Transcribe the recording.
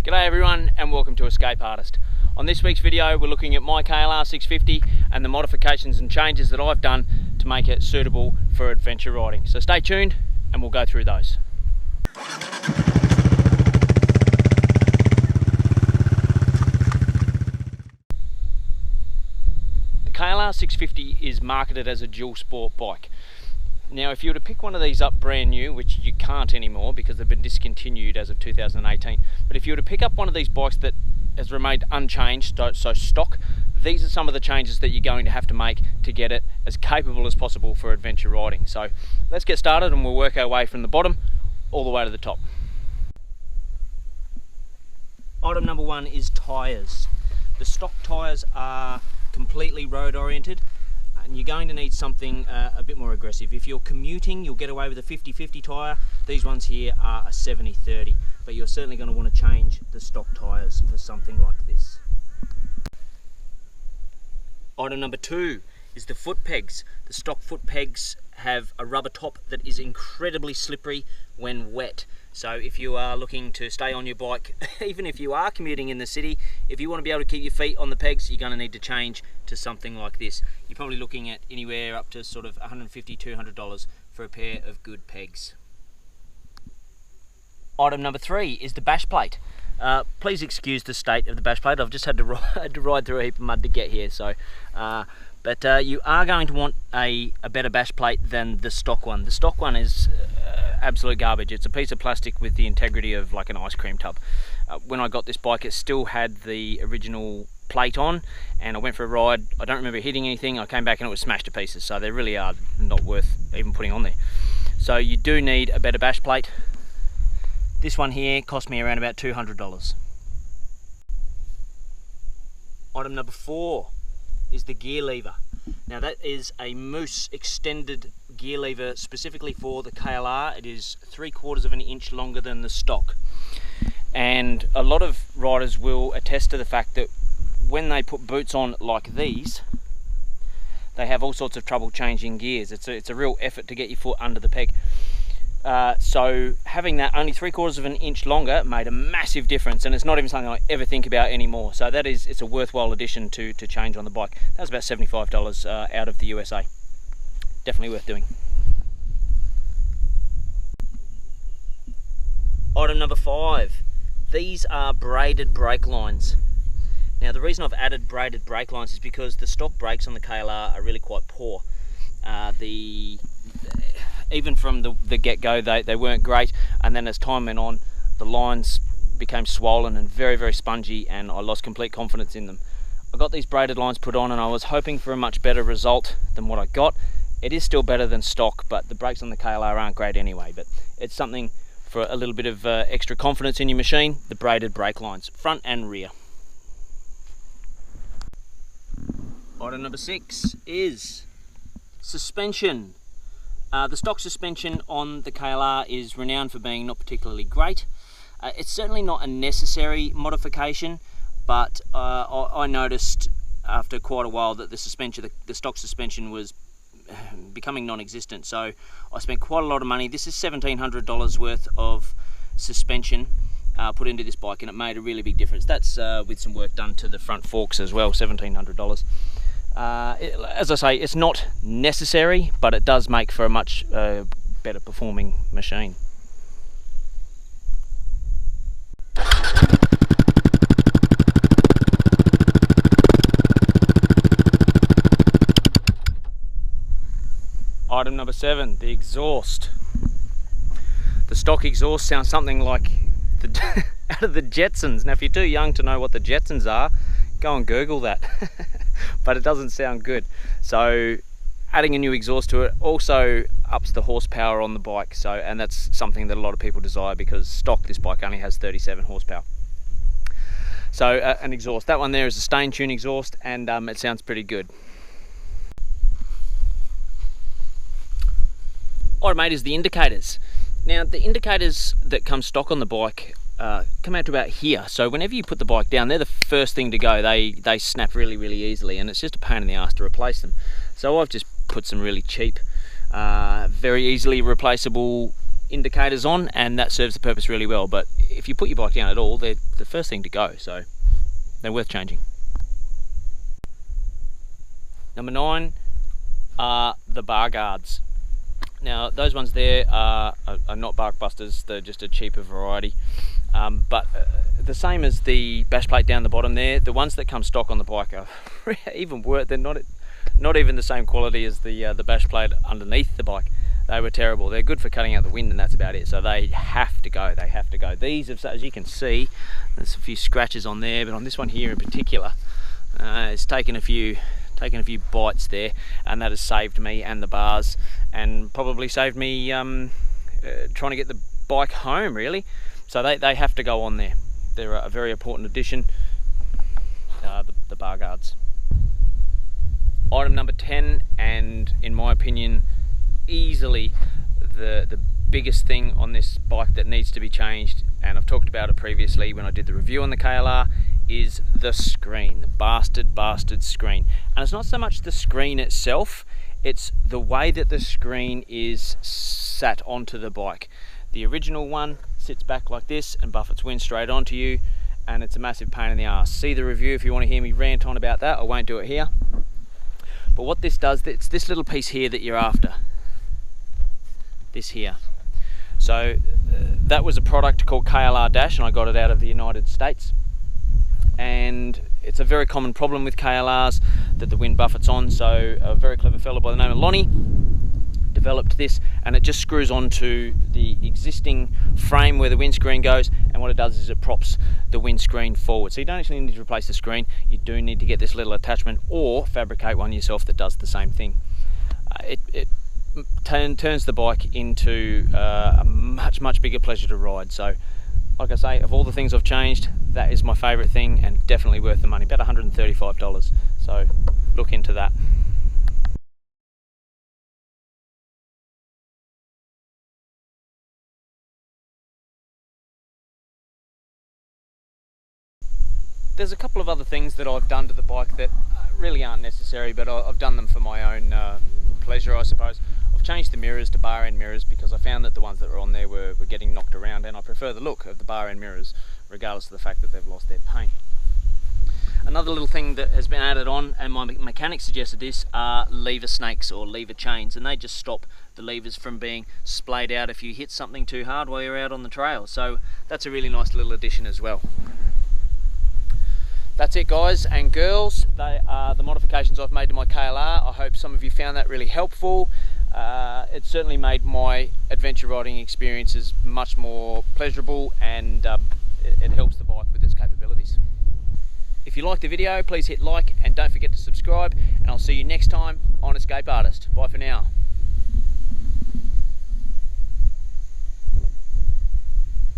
G'day everyone and welcome to EscapeArtist. On this week's video we're looking at my KLR650 and the modifications and changes that I've done to make it suitable for adventure riding. So stay tuned and we'll go through those. The KLR650 is marketed as a dual sport bike. Now if you were to pick one of these up brand new, which you can't anymore because they've been discontinued as of 2018, but if you were to pick up one of these bikes that has remained unchanged, so stock, these are some of the changes that you're going to have to make to get it as capable as possible for adventure riding. So let's get started and we'll work our way from the bottom all the way to the top. Item number one is tyres. The stock tyres are completely road oriented, and you're going to need something a bit more aggressive. If you're commuting, you'll get away with a 50-50 tyre. These ones here are a 70-30, but you're certainly going to want to change the stock tyres for something like this. Item number two is the foot pegs. The stock foot pegs have a rubber top that is incredibly slippery when wet. So if you are looking to stay on your bike, even if you are commuting in the city, if you want to be able to keep your feet on the pegs, you're going to need to change to something like this. You're probably looking at anywhere up to sort of $150, $200 for a pair of good pegs. Item number three is the bash plate. Please excuse the state of the bash plate. I've just had to ride through a heap of mud to get here. So, but you are going to want a better bash plate than the stock one. The stock one is absolute garbage. It's a piece of plastic with the integrity of like an ice cream tub. When I got this bike, it still had the original plate on, and I went for a ride. I don't remember hitting anything. I came back and it was smashed to pieces, so they really are not worth even putting on there. So you do need a better bash plate. This one here cost me around about $200. Item number four is the gear lever. Now that is a Moose extended gear lever specifically for the KLR. It is 3/4 of an inch longer than the stock. And a lot of riders will attest to the fact that when they put boots on like these, they have all sorts of trouble changing gears. It's a real effort to get your foot under the peg. So having that only 3/4 of an inch longer made a massive difference, and it's not even something I ever think about anymore. So it's a worthwhile addition to change on the bike. That was about $75 out of the USA. Definitely worth doing. Item number five. These are braided brake lines. Now the reason I've added braided brake lines is because the stock brakes on the KLR are really quite poor. Even from the get-go they weren't great, and then as time went on the lines became swollen and very, very spongy, and I lost complete confidence in them. I got these braided lines put on and I was hoping for a much better result than what I got. It is still better than stock, but the brakes on the KLR aren't great anyway, but it's something for a little bit of extra confidence in your machine. The braided brake lines, front and rear. Item number six is suspension. The stock suspension on the KLR is renowned for being not particularly great. It's certainly not a necessary modification, but I noticed after quite a while that the stock suspension was becoming non-existent. So I spent quite a lot of money. This is $1,700 worth of suspension put into this bike, and it made a really big difference. That's with some work done to the front forks as well, $1,700. As I say, it's not necessary, but it does make for a much better performing machine. Item number seven, the exhaust. The stock exhaust sounds something like out of the Jetsons. Now if you're too young to know what the Jetsons are, go and Google that. But it doesn't sound good. So adding a new exhaust to it also ups the horsepower on the bike. And that's something that a lot of people desire, because stock, this bike only has 37 horsepower. So an exhaust. That one there is a stain tune exhaust, and it sounds pretty good. Item 8 is the indicators. Now the indicators that come stock on the bike come out to about here. So whenever you put the bike down, they're the first thing to go. They snap really, really easily, and it's just a pain in the ass to replace them. So I've just put some really cheap, very easily replaceable indicators on, and that serves the purpose really well. But if you put your bike down at all, they're the first thing to go, so they're worth changing. Number 9 are the bar guards. Now those ones there are not bark busters, they're just a cheaper variety. But the same as the bash plate down the bottom there, the ones that come stock on the bike are even worse. They're not even the same quality as the bash plate underneath the bike. They were terrible. They're good for cutting out the wind, and that's about it. So they have to go. They have to go. These, as you can see, there's a few scratches on there, but on this one here in particular, it's taken a few bites there, and that has saved me and the bars, and probably saved me trying to get the bike home, really. So they have to go on there. They're a very important addition, the bar guards. Item number 10, and in my opinion easily the biggest thing on this bike that needs to be changed, and I've talked about it previously when I did the review on the KLR, is the screen, the bastard screen. And it's not so much the screen itself, it's the way that the screen is sat onto the bike. The original one sits back like this and buffets wind straight onto you, and it's a massive pain in the ass. See the review if you want to hear me rant on about that. I won't do it here. But what this does, it's this little piece here that you're after. This here. So that was a product called KLR Dash, and I got it out of the United States. And it's a very common problem with KLRs that the wind buffets on. So a very clever fellow by the name of Lonnie developed this, and it just screws onto the existing frame where the windscreen goes, and what it does is it props the windscreen forward. So you don't actually need to replace the screen, you do need to get this little attachment or fabricate one yourself that does the same thing. It turns the bike into a much bigger pleasure to ride. So like I say, of all the things I've changed, that is my favourite thing, and definitely worth the money, about $135, so look into that. There's a couple of other things that I've done to the bike that really aren't necessary, but I've done them for my own pleasure, I suppose. I've changed the mirrors to bar end mirrors because I found that the ones that were on there were getting knocked around, and I prefer the look of the bar end mirrors regardless of the fact that they've lost their paint. Another little thing that has been added on, and my mechanic suggested this, are lever snakes or lever chains, and they just stop the levers from being splayed out if you hit something too hard while you're out on the trail. So that's a really nice little addition as well. That's it, guys and girls. They are the modifications I've made to my KLR. I hope some of you found that really helpful. It certainly made my adventure riding experiences much more pleasurable, and it helps the bike with its capabilities. If you liked the video, please hit like and don't forget to subscribe, and I'll see you next time on EscapeArtist. Bye for now.